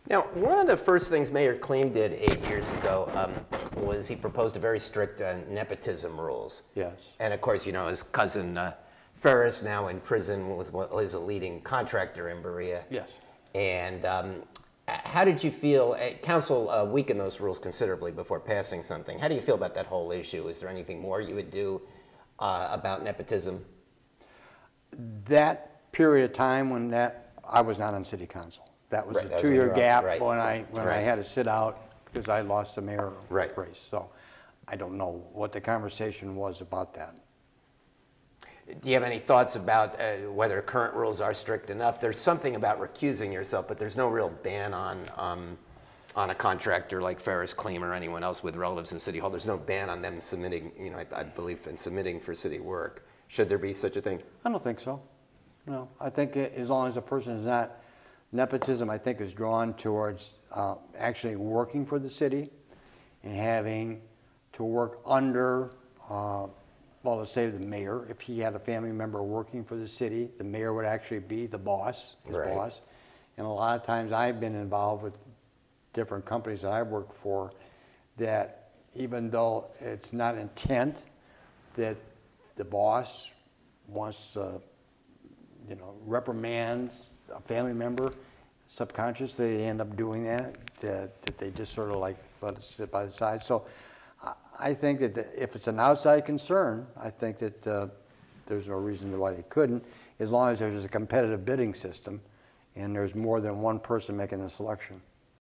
Now, one of the first things Mayor Kleen did 8 years ago was he proposed a very strict nepotism rules. Yes. And of course, you know, his cousin Ferris, now in prison, is a leading contractor in Berea. Yes. And how did you feel? Council weakened those rules considerably before passing something. How do you feel about that whole issue? Is there anything more you would do about nepotism? That period of time when I was not on city council. That was a 2-year gap when I had to sit out because I lost the mayor race. So I don't know what the conversation was about that. Do you have any thoughts about whether current rules are strict enough? There's something about recusing yourself, but there's no real ban on a contractor like Ferris, Kleen, or anyone else with relatives in City Hall. There's no ban on them submitting, you know, I believe, in submitting for city work. Should there be such a thing? I don't think so. No, I think as long as the person is not, nepotism I think is drawn towards actually working for the city and having to work under, well, let's say the mayor. If he had a family member working for the city, the mayor would actually be the boss, his boss. And a lot of times I've been involved with different companies that I've worked for that even though it's not intent that the boss wants to, you know, reprimand a family member, subconsciously they end up doing that they just sort of like let it sit by the side. So I think that if it's an outside concern, I think that there's no reason why they couldn't, as long as there's a competitive bidding system and there's more than one person making the selection.